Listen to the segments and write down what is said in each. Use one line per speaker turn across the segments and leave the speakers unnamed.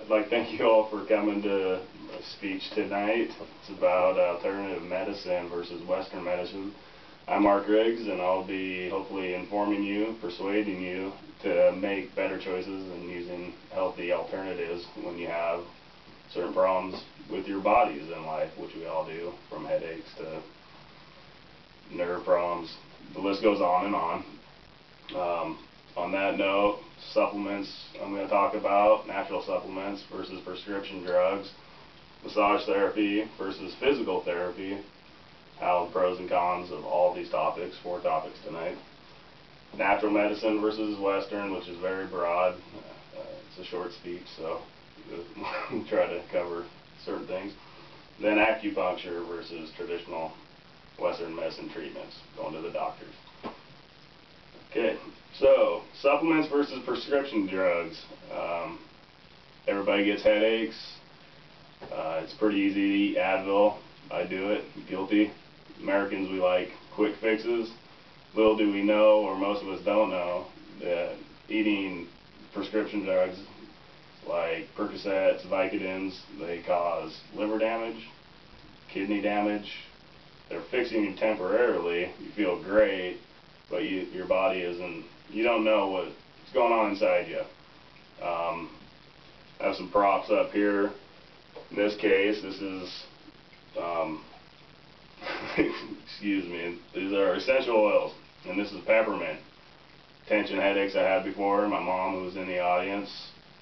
I'd like to thank you all for coming to a speech tonight. It's about alternative medicine versus Western medicine. I'm Mark Riggs, and I'll be hopefully informing you, persuading you to make better choices and using healthy alternatives when you have certain problems with your bodies in life, which we all do, from headaches to nerve problems. The list goes on and on. On that note, supplements I'm going to talk about, natural supplements versus prescription drugs, massage therapy versus physical therapy, how pros and cons of all these topics, 4 topics tonight. Natural medicine versus Western, which is very broad. It's a short speech, so we'll try to cover certain things. Then acupuncture versus traditional Western medicine treatments, going to the doctors. Okay, so supplements versus prescription drugs. Everybody gets headaches. It's pretty easy to eat Advil. I do it. Guilty. Americans, we like quick fixes. Little do we know, or most of us don't know, that eating prescription drugs like Percocets, Vicodins, they cause liver damage, kidney damage. They're fixing you temporarily. You feel great, but your body isn't, you don't know what's going on inside you. I have some props up here. In this case, this is, excuse me, these are essential oils, and this is peppermint. Tension headaches I had before, my mom, who was in the audience,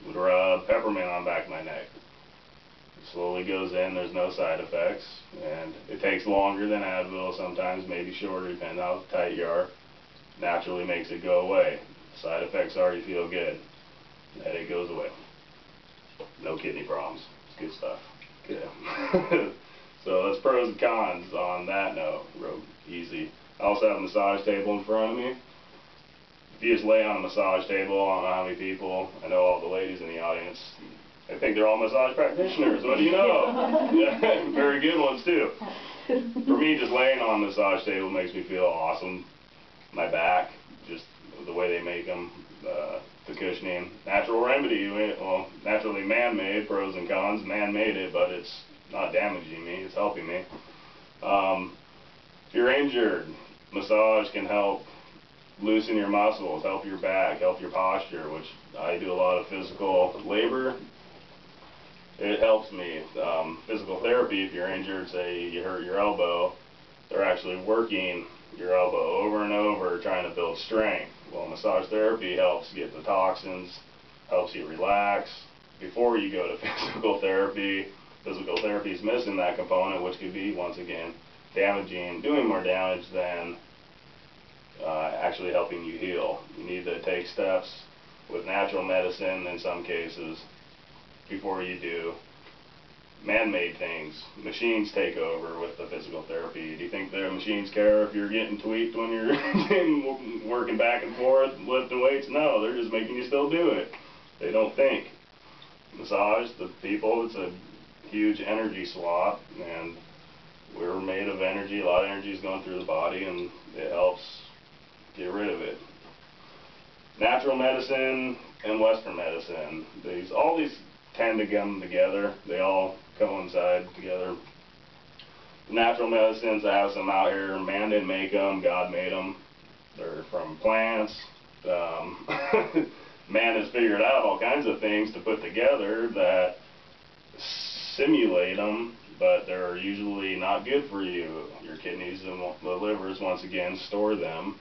would rub peppermint on the back of my neck. It slowly goes in, there's no side effects, and it takes longer than Advil, sometimes maybe shorter, depending on how tight you are. Naturally makes it go away. Side effects are you feel good. The headache goes away. No kidney problems. It's good stuff. Okay. So that's pros and cons on that note. Real easy. I also have a massage table in front of me. If you just lay on a massage table, I don't know how many people, I know all the ladies in the audience, I think they're all massage practitioners. What do you know? Very good ones too. For me, just laying on a massage table makes me feel awesome. My back, just the way they make them, the cushioning. Natural remedy, well, naturally man-made, pros and cons. Man-made it, but it's not damaging me, it's helping me. If you're injured, massage can help loosen your muscles, help your back, help your posture, which I do a lot of physical labor. It helps me. Physical therapy, if you're injured, say you hurt your elbow, they're actually working your elbow over and over trying to build strength. Well, massage therapy helps get the toxins, helps you relax. Before you go to physical therapy is missing that component, which could be, once again, damaging, doing more damage than actually helping you heal. You need to take steps with natural medicine in some cases before you do man-made things. Machines take over with the physical therapy. Do you think the machines care if you're getting tweaked when you're working back and forth, lifting weights? No, they're just making you still do it. They don't think. Massage, the people, it's a huge energy swap, and we're made of energy. A lot of energy is going through the body, and it helps get rid of it. Natural medicine and Western medicine, all these tend to come together. They all coincide together. Natural medicines, I have some out here. Man didn't make them, God made them. They're from plants. Man has figured out all kinds of things to put together that simulate them, but they're usually not good for you. Your kidneys and the livers, once again, store them,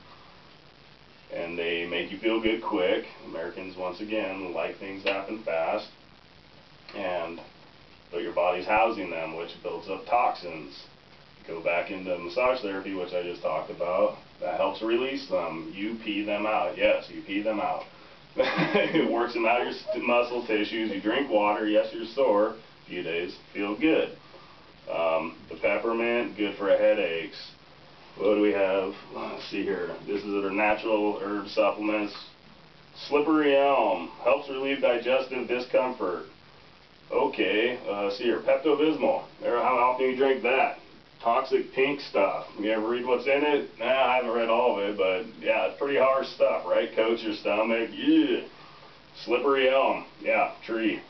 and they make you feel good quick. Americans, once again, like things to happen fast. But your body's housing them, which builds up toxins. Go back into massage therapy, which I just talked about. That helps release them. You pee them out. Yes, you pee them out. It works them out of your muscle tissues. You drink water. Yes, you're sore. A few days, feel good. The peppermint, good for headaches. What do we have? Let's see here. This is our natural herb supplements. Slippery elm helps relieve digestive discomfort. Okay, see here, Pepto-Bismol. How often do you drink that? Toxic pink stuff. You ever read what's in it? Nah, I haven't read all of it, but yeah, it's pretty harsh stuff, right? Coats your stomach. Yeah. Slippery elm. Yeah, tree.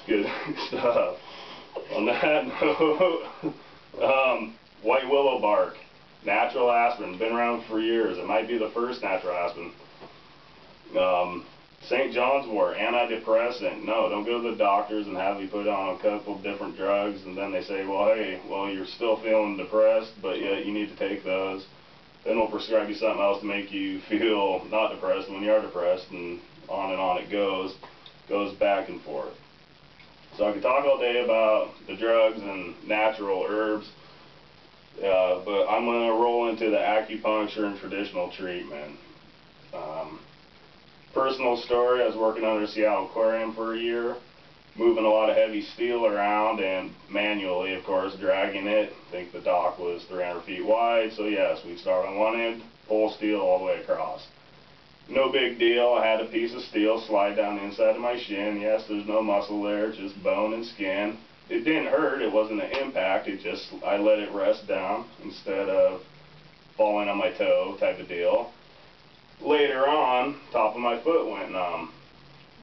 Good stuff. On that note, white willow bark, natural aspirin, been around for years. It might be the first natural aspirin. St. John's wort, antidepressant. No, don't go to the doctors and have you put on a couple different drugs and then they say, well, hey, well, you're still feeling depressed, but yet you need to take those. Then they'll prescribe you something else to make you feel not depressed when you are depressed, and on it goes back and forth. So I could talk all day about the drugs and natural herbs, but I'm going to roll into the acupuncture and traditional treatment. Personal story, I was working under a Seattle aquarium for a year, moving a lot of heavy steel around and manually, of course, dragging it. I think the dock was 300 feet wide, so yes, we'd start on one end, pull steel all the way across. No big deal. I had a piece of steel slide down the inside of my shin. Yes, there's no muscle there, just bone and skin. It didn't hurt, it wasn't an impact, I let it rest down instead of falling on my toe type of deal. Later on, top of my foot went numb.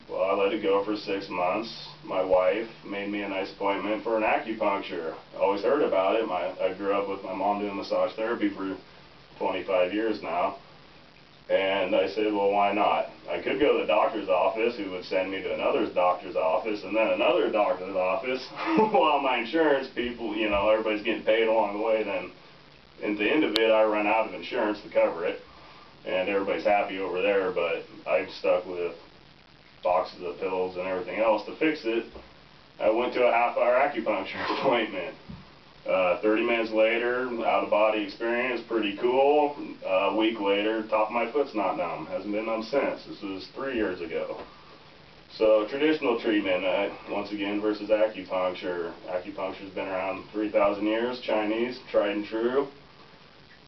Well, I let it go for 6 months. My wife made me a nice appointment for an acupuncture. I always heard about it. I grew up with my mom doing massage therapy for 25 years now. And I said, well, why not? I could go to the doctor's office, who would send me to another doctor's office, and then another doctor's office, while my insurance people, you know, everybody's getting paid along the way. Then, at the end of it, I run out of insurance to cover it, and everybody's happy over there, but I'm stuck with boxes of pills and everything else to fix it. I went to a half-hour acupuncture appointment. 30 minutes later, out-of-body experience, pretty cool. A week later, top of my foot's not numb. Hasn't been numb since. This was 3 years ago. So traditional treatment, once again, versus acupuncture. Acupuncture's been around 3,000 years, Chinese, tried and true.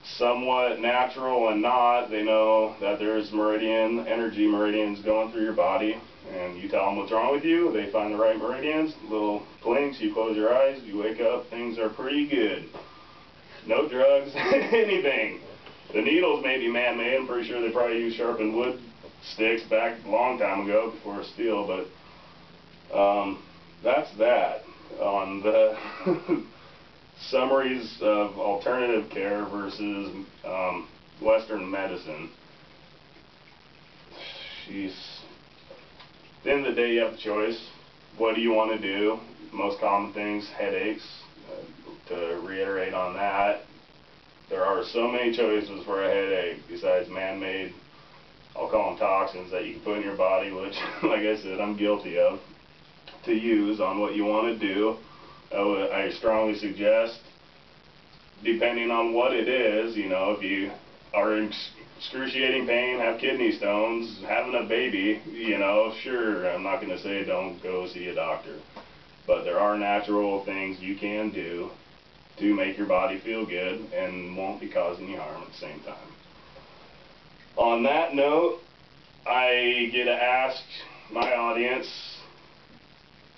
Somewhat natural and not. They know that there's energy meridians going through your body, and you tell them what's wrong with you, they find the right meridians, little blinks, you close your eyes, you wake up, things are pretty good. No drugs, anything. The needles may be man-made. I'm pretty sure they probably used sharpened wood sticks back a long time ago before steel, but that's that on the summaries of alternative care versus Western medicine. Jeez. At the end of the day, you have a choice. What do you want to do? Most common things, headaches. To reiterate on that, there are so many choices for a headache besides man-made, I'll call them toxins, that you can put in your body, which, like I said, I'm guilty of, to use on what you want to do. I strongly suggest, depending on what it is, you know, if you are in excruciating pain, have kidney stones, having a baby, you know, sure, I'm not going to say don't go see a doctor. But there are natural things you can do to make your body feel good and won't be causing you harm at the same time. On that note, I get to ask my audience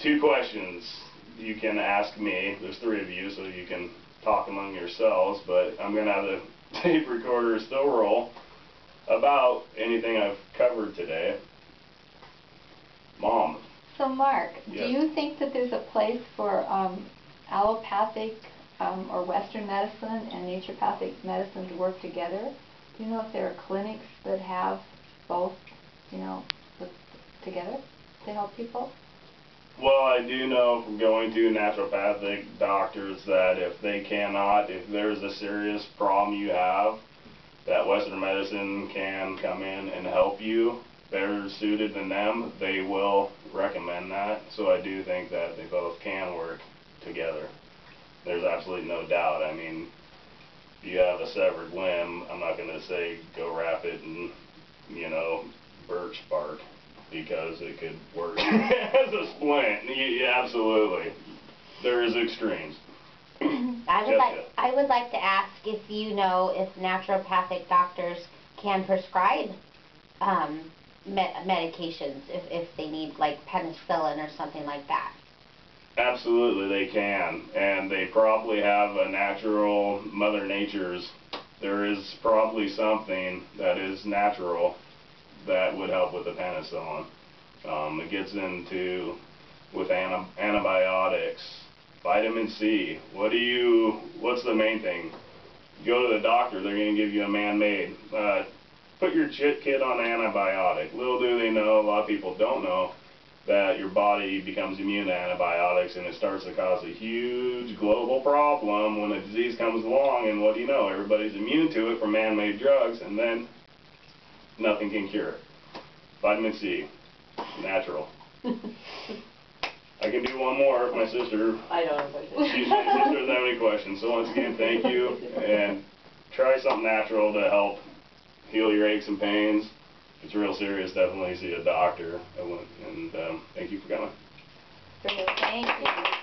2 questions. You can ask me. There's 3 of you, so you can talk among yourselves, but I'm going to have the tape recorder still roll about anything I've covered today. Mom.
So Mark,
Yes.
Do you think that there's a place for allopathic or Western medicine and naturopathic medicine to work together? Do you know if there are clinics that have both, you know, together to help people?
Well, I do know from going to naturopathic doctors that if there's a serious problem you have, that Western medicine can come in and help you better suited than them, they will recommend that. So I do think that they both can work together. There's absolutely no doubt. I mean, if you have a severed limb, I'm not going to say go wrap it in, you know, birch bark, because it could work as a splint. Yeah, absolutely. There is extremes.
I would like to ask if you know if naturopathic doctors can prescribe medications if they need, like, penicillin or something like that.
Absolutely they can, and they probably have a natural Mother Nature's. There is probably something that is natural that would help with the penicillin. It gets into, with antibiotics. Vitamin C. What's the main thing? You go to the doctor, they're going to give you a man-made. Put your kid on an antibiotic. Little do they know, a lot of people don't know, that your body becomes immune to antibiotics, and it starts to cause a huge global problem when a disease comes along, and what do you know? Everybody's immune to it from man-made drugs, and then nothing can cure it. Vitamin C. Natural. I can do one more if my sister...
I don't have questions.
My sister doesn't have any questions. So once again, thank you, and try something natural to help heal your aches and pains. If it's real serious, definitely see a doctor. And thank you for coming.
Thank you.